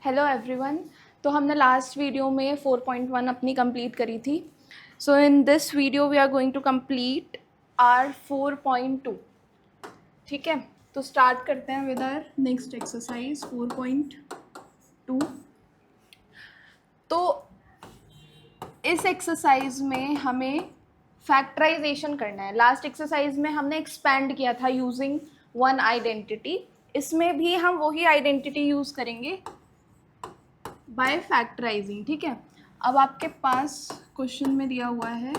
Hello everyone. तो हमने last video में 4.1 अपनी कंप्लीट करी थी। So in this video we are going to complete our 4.2। ठीक है, तो स्टार्ट करते हैं विद आर नेक्स्ट एक्सरसाइज 4.2। तो इस एक्सरसाइज में हमें फैक्टराइजेशन करना है। लास्ट एक्सरसाइज में हमने एक्सपैंड किया था यूजिंग वन आइडेंटिटी। इसमें भी हम वही आइडेंटिटी यूज़ करेंगे बाय फैक्टराइजिंग। ठीक है, अब आपके पास क्वेश्चन में दिया हुआ है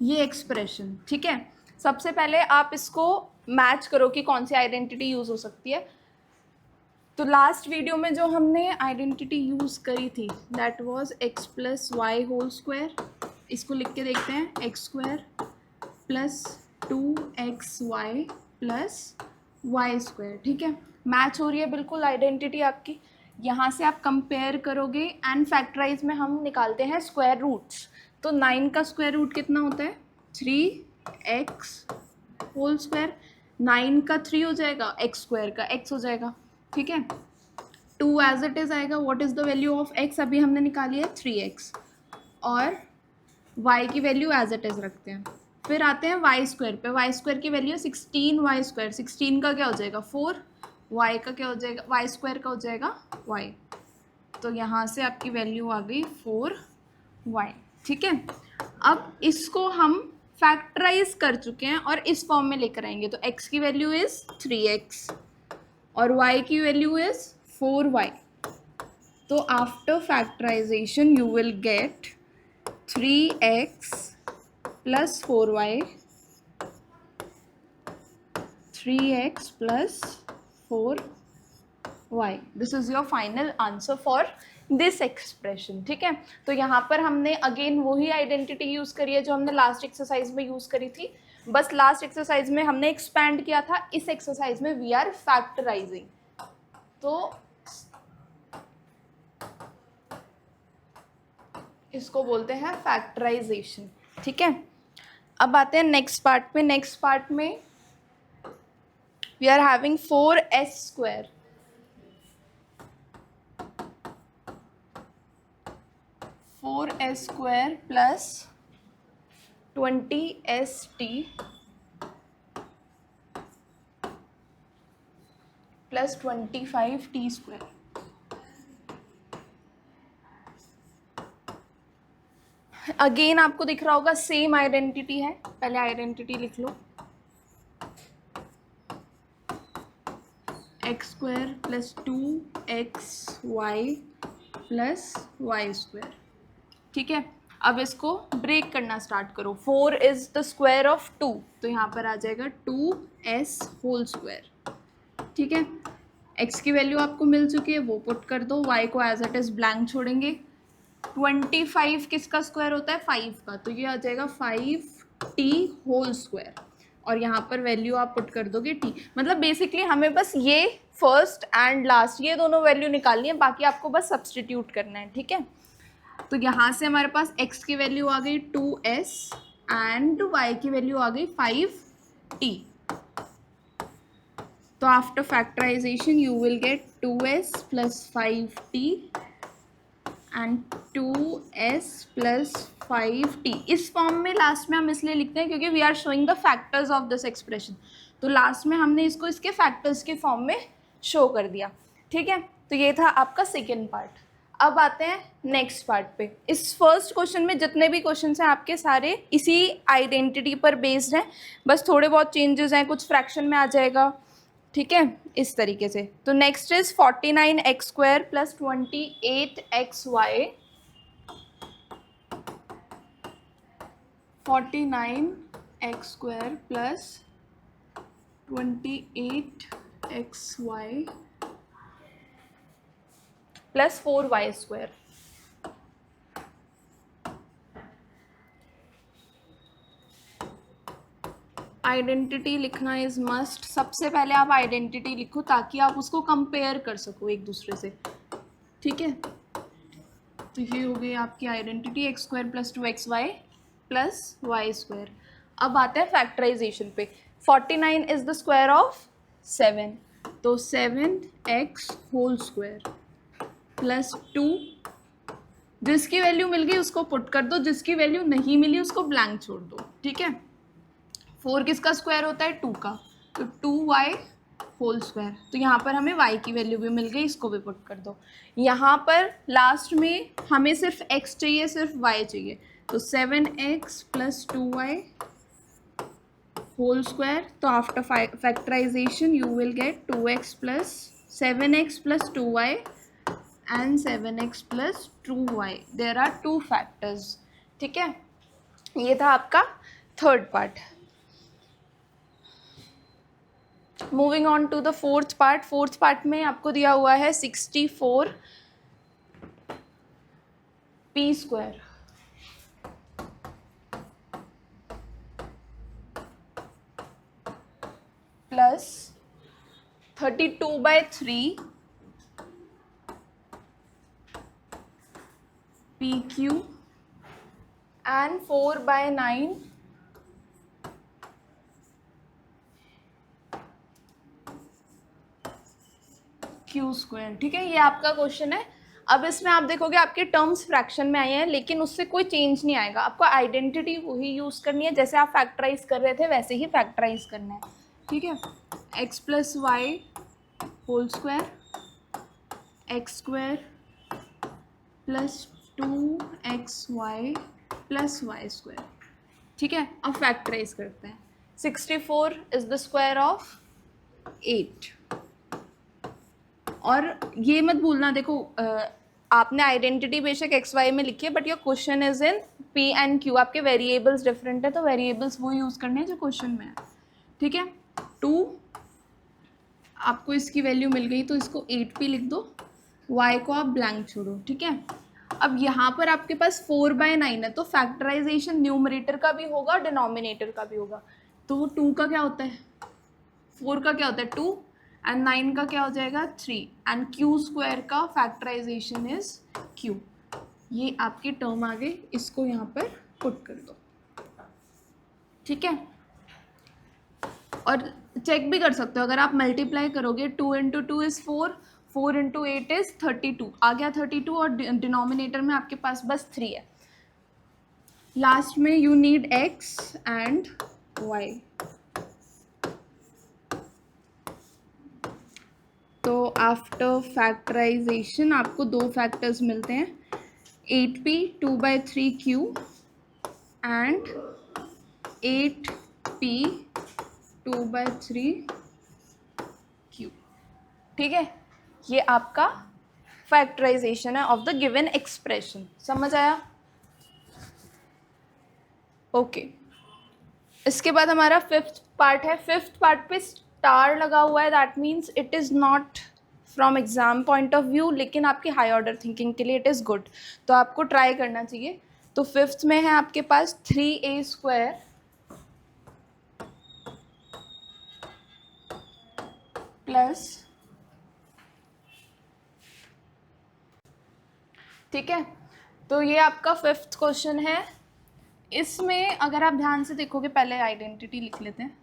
ये एक्सप्रेशन। ठीक है, सबसे पहले आप इसको मैच करो कि कौन सी आइडेंटिटी यूज हो सकती है। तो लास्ट वीडियो में जो हमने आइडेंटिटी यूज करी थी that was x plus y whole square. इसको लिख के देखते हैं, x square plus 2xy plus y square. ठीक है, मैच हो रही है बिल्कुल आइडेंटिटी आपकी। यहाँ से आप कंपेयर करोगे एंड फैक्टराइज में हम निकालते हैं स्क्वायर रूट्स। तो 9 का स्क्वायर रूट कितना होता है? 3x whole square. 9 का 3 हो जाएगा, x स्क्वायर का x हो जाएगा। ठीक है, 2 एज इट इज आएगा। What is the value of x? अभी हमने निकाली है 3x, और y की वैल्यू एज इट इज रखते हैं। फिर आते हैं वाई स्क्वायर पे। वाई स्क्वायर की वैल्यू 16y स्क्वायर। 16 का क्या हो जाएगा? 4। y का क्या हो जाएगा? वाई स्क्वायर का हो जाएगा y। तो यहाँ से आपकी वैल्यू आ गई 4y। ठीक है, अब इसको हम फैक्टराइज कर चुके हैं और इस फॉर्म में लेकर आएंगे। तो x की वैल्यू इज 3x और y की वैल्यू इज 4y। तो after factorisation you will get 3x plus 4y, 3x plus 4y. This is your final answer for this expression. ठीक है, तो यहाँ पर हमने अगेन वही आइडेंटिटी यूज करी है जो हमने लास्ट एक्सरसाइज में यूज करी थी। बस लास्ट एक्सरसाइज में हमने एक्सपैंड किया था, इस एक्सरसाइज में वी आर फैक्टराइजिंग। तो इसको बोलते हैं फैक्टराइजेशन। ठीक है, अब आते हैं नेक्स्ट पार्ट पे। नेक्स्ट पार्ट में we are having 4s square. 4s square plus 20st plus 25t square. Again आपको दिख रहा होगा सेम आइडेंटिटी है। पहले आइडेंटिटी लिख लो, x square plus 2xy plus y square. ठीक है, अब इसको ब्रेक करना स्टार्ट करो। 4 इज द स्क्वायर ऑफ 2, तो यहाँ पर आ जाएगा 2s होल स्क्वायर। ठीक है, x की वैल्यू आपको मिल चुकी है, वो पुट कर दो। y को एज इट इज ब्लैंक छोड़ेंगे। 25 किसका स्क्वायर होता है? 5 का, तो ये आ जाएगा 5t होल स्क्वायर। और यहाँ पर वैल्यू आप पुट कर दोगे t। मतलब बेसिकली हमें बस ये फर्स्ट एंड लास्ट ये दोनों वैल्यू निकालनी है, बाकी आपको बस सब्सटीट्यूट करना है। ठीक है, तो यहाँ से हमारे पास x की वैल्यू आ गई 2s एंड y की वैल्यू आ गई 5t। तो after factorisation you will get 2s plus 5t and 2s plus 5t। इस फॉर्म में लास्ट में हम इसलिए लिखते हैं क्योंकि we are showing the factors of this expression. तो लास्ट में हमने इसको इसके फैक्टर्स के फॉर्म में शो कर दिया। ठीक है, तो ये था आपका सेकेंड पार्ट। अब आते हैं नेक्स्ट पार्ट पे। इस फर्स्ट क्वेश्चन में जितने भी क्वेश्चन हैं आपके सारे इसी आइडेंटिटी पर बेस्ड हैं, बस थोड़े बहुत चेंजेस हैं, कुछ फ्रैक्शन में आ जाएगा। ठीक है, इस तरीके से। तो next is 49x square plus 28xy। 49x square plus 28xy plus 4y square. Identity लिखना इज मस्ट। सबसे पहले आप आइडेंटिटी लिखो ताकि आप उसको कंपेयर कर सको एक दूसरे से। ठीक है, तो ये हो गई आपकी identity x square plus 2xy plus y square. अब आते हैं फैक्टराइजेशन पे। 49 इज द स्क्वायर ऑफ 7, तो 7x होल स्क्वायर प्लस 2, जिसकी वैल्यू मिल गई उसको पुट कर दो, जिसकी वैल्यू नहीं मिली उसको ब्लैंक छोड़ दो, ठीक है। 4 किसका स्क्वायर होता है? 2 का, तो 2y होल स्क्वायर। तो यहाँ पर हमें y की वैल्यू भी मिल गई, इसको भी पुट कर दो। यहाँ पर लास्ट में हमें सिर्फ x चाहिए, सिर्फ y चाहिए, तो 7x plus 2y whole square. तो after factorisation you will get 2x plus 7x plus 2y and 7x plus 2y। There are 2 factors, ठीक है। ये था आपका third part. Moving on to the fourth part. Fourth part में आपको दिया हुआ है 64 p square plus 32/3 pq and 4/9 q square, ठीक है। ये आपका क्वेश्चन है। अब इसमें आप देखोगे आपके टर्म्स फ्रैक्शन में आए हैं, लेकिन उससे कोई चेंज नहीं आएगा। आपको आइडेंटिटी वही यूज़ करनी है, जैसे आप फैक्टराइज कर रहे थे वैसे ही फैक्टराइज करना है, ठीक है। x plus y whole square, x square plus 2xy plus y square, ठीक है। अब फैक्टराइज करते हैं। 64 इज द स्क्वायर ऑफ 8। और ये मत भूलना, देखो आपने आइडेंटिटी बेशक एक्स वाई में लिखी है, but your question is in P and Q. आपके वेरिएबल्स डिफरेंट है, तो वेरिएबल्स वो यूज़ करने हैं जो क्वेश्चन में है, ठीक है। 2 आपको इसकी वैल्यू मिल गई, तो इसको 8p लिख दो, y को आप ब्लैंक छोड़ो, ठीक है। अब यहाँ पर आपके पास 4/9 है, तो फैक्टराइजेशन न्यूमरेटर का भी होगा, डिनोमिनेटर का भी होगा। तो 2 का क्या होता है? 4 का क्या होता है? 2, एंड 9 का क्या हो जाएगा? 3, एंड q स्क्वायर का फैक्टराइजेशन इज q। ये आपकी टर्म आ गई, इसको यहाँ पर पुट कर दो, ठीक है। और चेक भी कर सकते हो, अगर आप मल्टीप्लाई करोगे 2 × 2 इज़ 4, 4 × 8 इज़ 32, आ गया 32, और डिनोमिनेटर में आपके पास बस 3 है। लास्ट में you need x and y। तो आफ्टर फैक्टराइजेशन आपको 2 फैक्टर्स मिलते हैं, 8p 2/3q and 8p 2/3q, ठीक है। ये आपका फैक्टराइजेशन है ऑफ द गिवन एक्सप्रेशन। समझ आया? ओके। इसके बाद हमारा फिफ्थ पार्ट है। फिफ्थ पार्ट पे स्टार लगा हुआ है, that means it is not from exam point of view, लेकिन आपकी हाई ऑर्डर थिंकिंग के लिए इट इज़ गुड, तो आपको ट्राई करना चाहिए। तो फिफ्थ में है आपके पास 3a² प्लस, ठीक है। तो ये आपका फिफ्थ क्वेश्चन है। इसमें अगर आप ध्यान से देखोगे, पहले आइडेंटिटी लिख लेते हैं।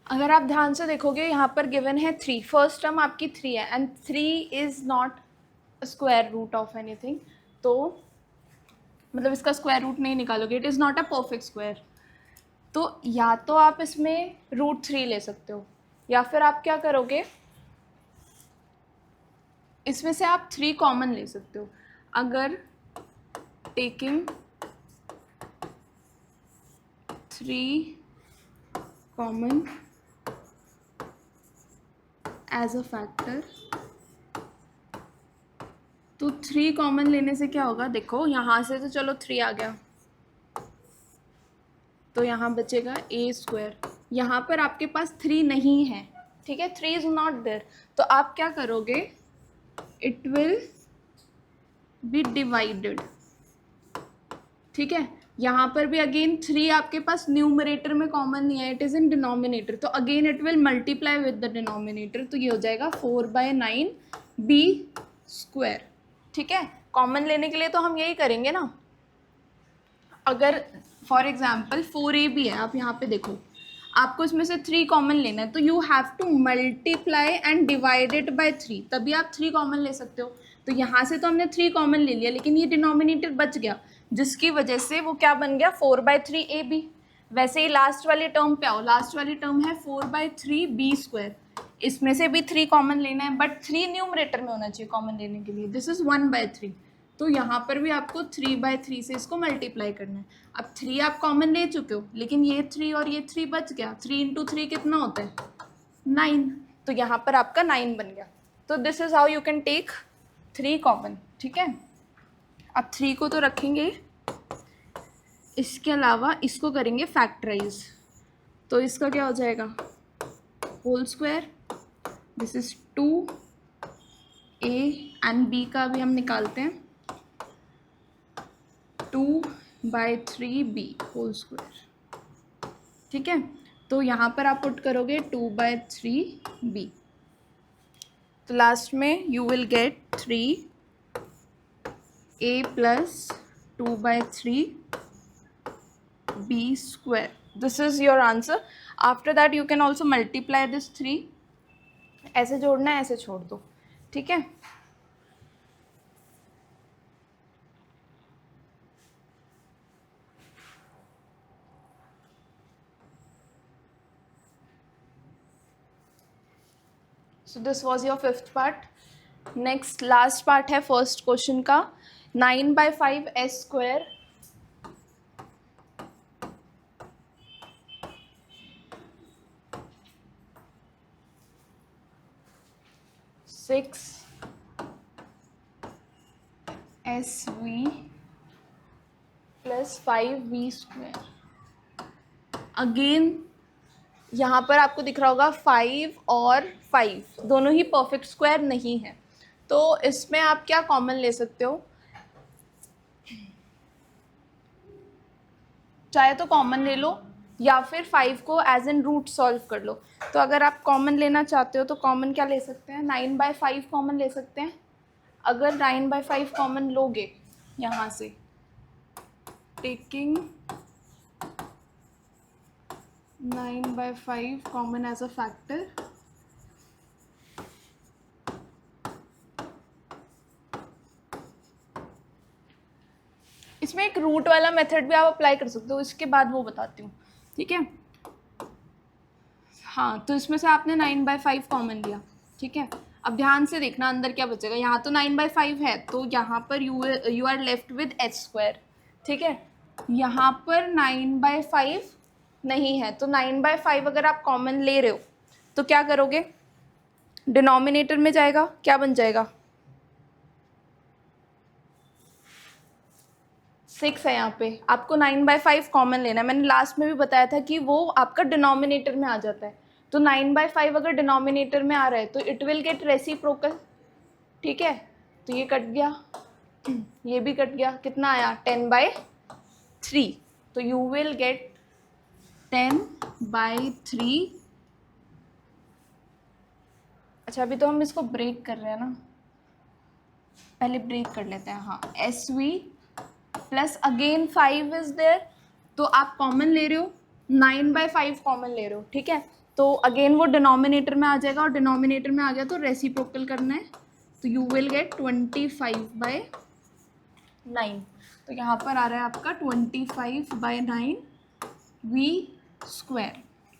अगर आप ध्यान से देखोगे यहाँ पर गिवन है 3, फर्स्ट टर्म आपकी 3 है, and 3 is not square root of anything, तो मतलब इसका स्क्वायर रूट नहीं निकालोगे, it is not a perfect square. तो या तो आप इसमें √3 ले सकते हो, या फिर आप क्या करोगे, इसमें से आप 3 कॉमन ले सकते हो। अगर taking 3 common as a factor, तो 3 कॉमन लेने से क्या होगा, देखो यहाँ से तो चलो 3 आ गया, तो यहाँ बचेगा a²। यहाँ पर आपके पास 3 नहीं है, ठीक है, 3 इज़ नॉट देयर, तो आप क्या करोगे, इट विल बी डिवाइडेड, ठीक है। यहाँ पर भी अगेन 3 आपके पास न्यूमरेटर में कॉमन नहीं है, इट इज़ इन डिनोमिनेटर, तो again it will multiply with the denominator, तो ये हो जाएगा 4/9b², ठीक है, कॉमन लेने के लिए तो हम यही करेंगे ना। अगर फॉर एग्जाम्पल 4ab है, आप यहाँ पे देखो, आपको इसमें से 3 कॉमन लेना है, तो you have to multiply and divide it by 3, तभी आप 3 कॉमन ले सकते हो। तो यहाँ से तो हमने 3 कॉमन ले लिया, लेकिन ये डिनोमिनेटर बच गया, जिसकी वजह से वो क्या बन गया 4/3ab। वैसे ही लास्ट वाली टर्म पे आओ, लास्ट वाली टर्म है 4/3b², इसमें से भी 3 कॉमन लेना है, बट 3 न्यूमरेटर में होना चाहिए कॉमन लेने के लिए, दिस इज 1/3। तो यहाँ पर भी आपको 3/3 से इसको मल्टीप्लाई करना है। अब 3 आप कॉमन ले चुके हो, लेकिन ये 3 और ये 3 बच गया, 3 × 3 कितना होता है 9, तो यहाँ पर आपका 9 बन गया। तो this is how you can take 3 common, ठीक है। अब 3 को तो रखेंगे, इसके अलावा इसको करेंगे फैक्टराइज, तो इसका क्या हो जाएगा whole square, this is 2a and b का भी हम निकालते हैं, 2/3b होल स्क्वायर, ठीक है। तो यहाँ पर आप पुट करोगे 2/3b, तो लास्ट में you will gate 3a + 2/3b²। This is your answer. After that you can also multiply this 3, ऐसे जोड़ना है, ऐसे छोड़ दो, ठीक है। So this was your 5th part. Next last part है first question का, 9/5 s², 6 SV + 5v²। अगेन यहाँ पर आपको दिख रहा होगा 5 और 5 दोनों ही परफेक्ट स्क्वायर नहीं है, तो इसमें आप क्या कॉमन ले सकते हो, चाहे तो कॉमन ले लो या फिर 5 को एज एन रूट सॉल्व कर लो। तो अगर आप कॉमन लेना चाहते हो तो कॉमन क्या ले सकते हैं, 9/5 कॉमन ले सकते हैं। अगर 9/5 कॉमन लोगे यहाँ से, taking 9/5 common as a factor, इसमें एक रूट वाला मेथड भी आप अप्लाई कर सकते हो, इसके बाद वो बताती हूँ, ठीक है। हाँ, तो इसमें से आपने 9/5 कॉमन लिया, ठीक है। अब ध्यान से देखना अंदर क्या बचेगा, यहाँ तो 9/5 है, तो यहाँ पर you are left with h², ठीक है। यहाँ पर 9/5 नहीं है, तो 9/5 अगर आप कॉमन ले रहे हो तो क्या करोगे, डिनोमिनेटर में जाएगा, क्या बन जाएगा 6 है, यहाँ पे आपको 9/5 कॉमन लेना है। मैंने लास्ट में भी बताया था कि वो आपका डिनोमिनेटर में आ जाता है, तो 9/5 अगर डिनोमिनेटर में आ रहा है तो इट विल गेट रेसिप्रोकल, ठीक है। तो ये कट गया, ये भी कट गया, कितना आया 10/3, तो यू विल गेट 10/3। अच्छा, अभी तो हम इसको ब्रेक कर रहे हैं ना, पहले ब्रेक कर लेते हैं। हाँ, SV + अगेन 5 इज देयर, तो आप कॉमन ले रहे हो, 9/5 कॉमन ले रहे हो, ठीक है। तो अगेन वो डिनोमिनेटर में आ जाएगा, और डिनोमिनेटर में आ गया तो रेसिप्रोकल करना है, तो यू विल गेट 25/9। तो यहाँ पर आ रहा है आपका 25/9 v²,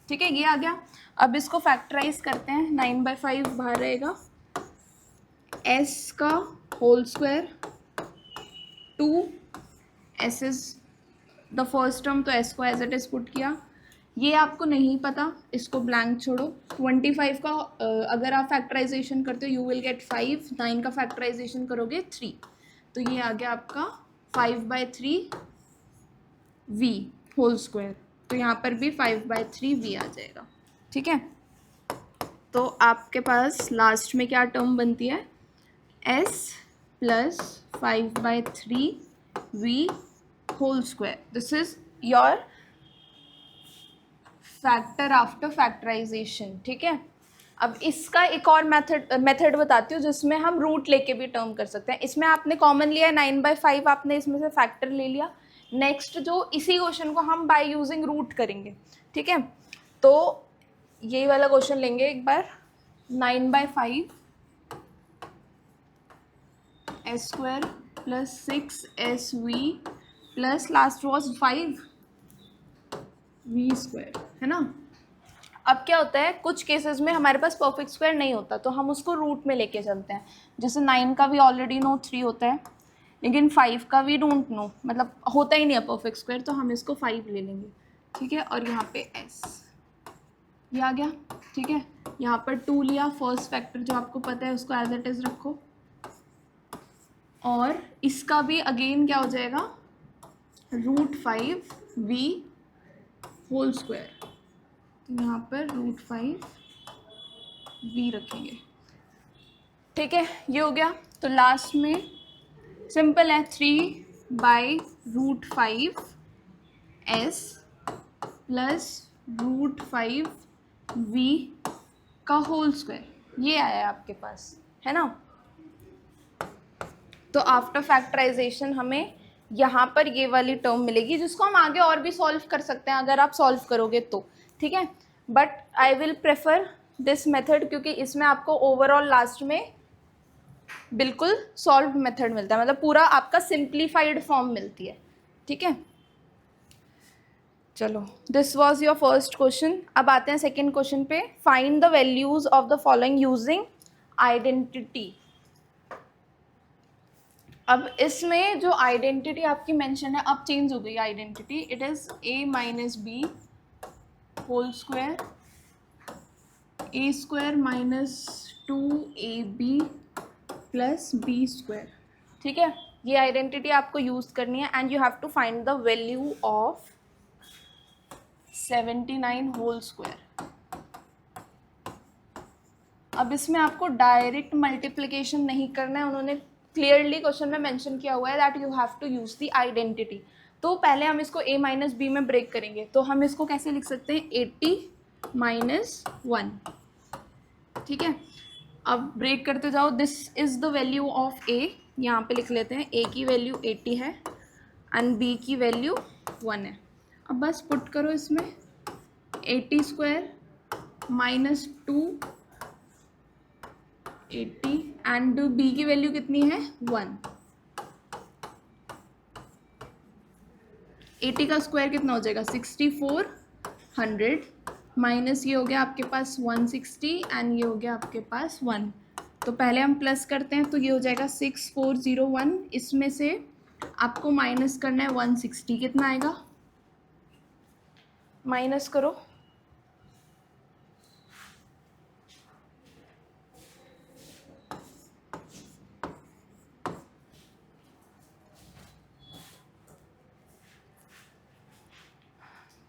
ठीक है, ये आ गया। अब इसको फैक्टराइज करते हैं, 9/5 बाहर रहेगा, s का whole square, 2s is the first term, तो s को एज इट इज पुट किया। ये आपको नहीं पता, इसको ब्लैंक छोड़ो। 25 का अगर आप फैक्टराइजेशन करते हो यू विल गेट 5, 9 का फैक्टराइजेशन करोगे 3, तो ये आ गया आपका 5/3 v होल स्क्वायर, तो यहाँ पर भी 5/3 v आ जाएगा, ठीक है। तो आपके पास लास्ट में क्या टर्म बनती है, s + 5/3 v whole square, this is your factor after factorisation, ठीक है। अब इसका एक और मेथड बताती हूँ जिसमें हम रूट लेके भी टर्म कर सकते हैं। इसमें आपने कॉमन लिया 9/5, आपने इसमें से फैक्टर ले लिया। नेक्स्ट जो इसी क्वेश्चन को हम बाय यूजिंग रूट करेंगे, ठीक है। तो यही वाला क्वेश्चन लेंगे एक बार, 9/5 s² plus 6sv plus last was 5v², है ना। अब क्या होता है, कुछ केसेस में हमारे पास परफेक्ट स्क्वायर नहीं होता तो हम उसको रूट में लेके चलते हैं। जैसे 9 का भी ऑलरेडी नो 3 होता है, लेकिन 5 का भी डोंट नो, मतलब होता ही नहीं है परफेक्ट स्क्वायर, तो हम इसको 5 ले लेंगे, ठीक है। और यहाँ पे s ये आ गया, ठीक है। यहाँ पर 2 लिया, फर्स्ट फैक्टर जो आपको पता है उसको एज इट इज रखो, और इसका भी अगेन क्या हो जाएगा, √5v²। तो यहाँ पर √5v रखेंगे, ठीक है। ये हो गया। तो लास्ट में सिंपल है, 3/√5s प्लस √5v का होल स्क्वायर, ये आया है आपके पास, है ना। तो आफ्टर फैक्टराइजेशन हमें यहाँ पर ये वाली टर्म मिलेगी, जिसको हम आगे और भी सॉल्व कर सकते हैं अगर आप सॉल्व करोगे तो, ठीक है। But I will prefer this method, क्योंकि इसमें आपको ओवरऑल लास्ट में बिल्कुल सॉल्व मेथड मिलता है, मतलब पूरा आपका सिंप्लीफाइड फॉर्म मिलती है, ठीक है। चलो, this was your first question. अब आते हैं सेकेंड क्वेश्चन पे। Find the values of the following using identity. अब इसमें जो आइडेंटिटी आपकी मेंशन है, अब चेंज हो गई identity. It is a - b whole square, a² - 2ab plus b², ठीक है। ये आइडेंटिटी आपको यूज़ करनी है and you have to find the value of 79 whole square. अब इसमें आपको डायरेक्ट मल्टीप्लिकेशन नहीं करना है, उन्होंने क्लियरली क्वेश्चन में मेंशन किया हुआ है that you have to use the identity. तो पहले हम इसको a - b में ब्रेक करेंगे, तो हम इसको कैसे लिख सकते हैं, 80 - 1, ठीक है। अब ब्रेक करते जाओ, this is the value of a, यहाँ पे लिख लेते हैं, a की वैल्यू 80 है एंड b की वैल्यू 1 है। अब बस पुट करो इसमें, 80² - 2 80 एंड b की वैल्यू कितनी है, 1। 80 का स्क्वायर कितना हो जाएगा, 6400 माइनस ये हो गया आपके पास 160 एंड ये हो गया आपके पास 1। तो पहले हम प्लस करते हैं, तो ये हो जाएगा 6401। इसमें से आपको माइनस करना है 160, कितना आएगा, माइनस करो,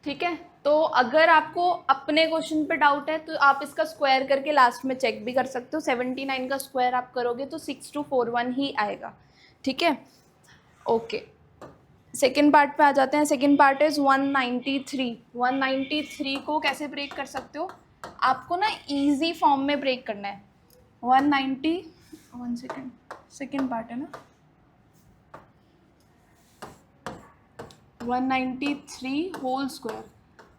ठीक है। तो अगर आपको अपने क्वेश्चन पे डाउट है तो आप इसका स्क्वायर करके लास्ट में चेक भी कर सकते हो। 79 का स्क्वायर आप करोगे तो 6241 ही आएगा, ठीक है। ओके, सेकेंड पार्ट पे आ जाते हैं। Second part is 193। 193 को कैसे ब्रेक कर सकते हो, आपको ना इजी फॉर्म में ब्रेक करना है। 190, 1 सेकेंड, सेकेंड पार्ट है ना, 193 होल स्क्वायर।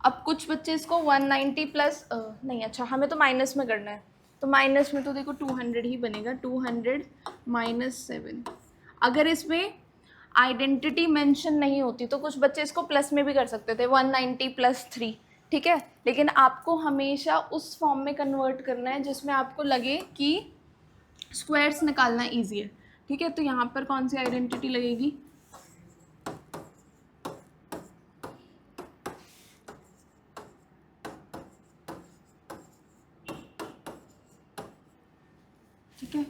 अब कुछ बच्चे इसको 190 प्लस नहीं, अच्छा हमें तो माइनस में करना है, तो माइनस में तो देखो 200 ही बनेगा, 200 - 7। अगर इसमें आइडेंटिटी मेंशन नहीं होती तो कुछ बच्चे इसको प्लस में भी कर सकते थे, 190 + 3, ठीक है। लेकिन आपको हमेशा उस फॉर्म में कन्वर्ट करना है जिसमें आपको लगे कि स्क्वायर्स निकालना ईजी है, ठीक है। तो यहाँ पर कौन सी आइडेंटिटी लगेगी, ठीक है,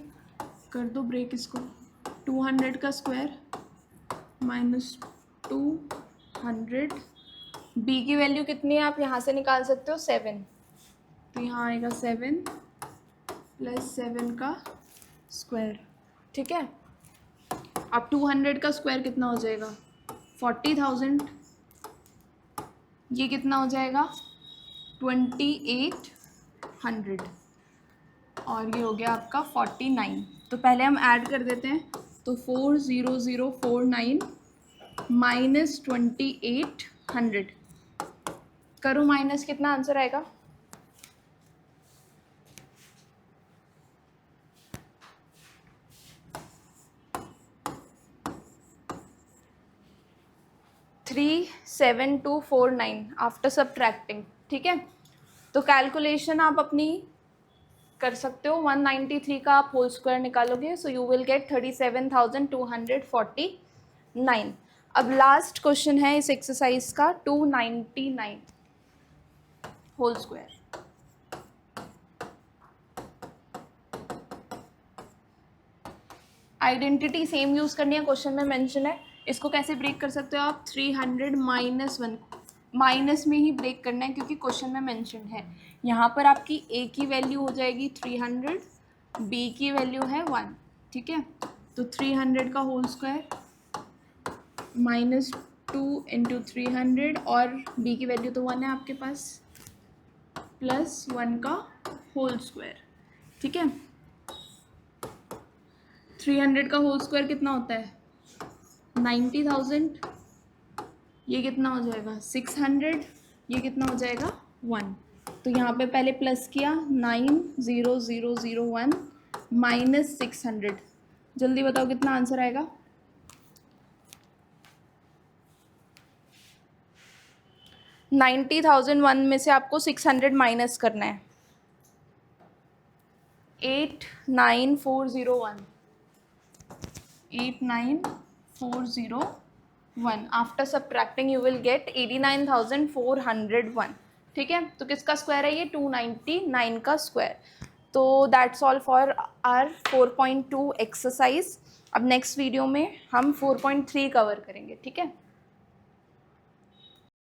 कर दो ब्रेक इसको। 200 का स्क्वायर -200, b की वैल्यू कितनी है आप यहाँ से निकाल सकते हो, 7। तो यहाँ आएगा 7 + 7 का स्क्वायर, ठीक है। अब 200 का स्क्वायर कितना हो जाएगा, 40,000। ये कितना हो जाएगा, 2800, और ये हो गया आपका 49। तो पहले हम ऐड कर देते हैं, तो 40049 माइनस 2800, करो माइनस, कितना आंसर आएगा? 37249 आफ्टर सब्ट्रैक्टिंग। ठीक है, तो कैलकुलेशन आप अपनी कर सकते हो। 193 का आप होल स्क्वायर निकालोगे, सो यू विल गेट 37,249। अब लास्ट क्वेश्चन है इस एक्सरसाइज का, 299 whole square. Identity same use करनी है, क्वेश्चन में मेंशन है। इसको कैसे ब्रेक कर सकते हो आप? 300 माइनस 1, माइनस में ही ब्रेक करना है क्योंकि क्वेश्चन में मेंशन है। यहाँ पर आपकी ए की वैल्यू हो जाएगी 300, बी की वैल्यू है 1। ठीक है, तो 300 का होल स्क्वायर माइनस 2 इंटू 300, और बी की वैल्यू तो 1 है आपके पास, प्लस 1 का होल स्क्वायर। ठीक है, 300 का होल स्क्वायर कितना होता है? 90,000। ये कितना हो जाएगा? 600। ये कितना हो जाएगा? 1। तो यहाँ पे पहले प्लस किया, 90001 माइनस 600। जल्दी बताओ कितना आंसर आएगा? 90,001 में से आपको 600 माइनस करना है। 89401, 89401 after subtracting you will gate 89,401। ठीक है, तो किसका स्क्वायर है ये? 299 का स्क्वायर। तो that's all for our 4.2 exercise. अब नेक्स्ट वीडियो में हम 4.3 कवर करेंगे। ठीक है।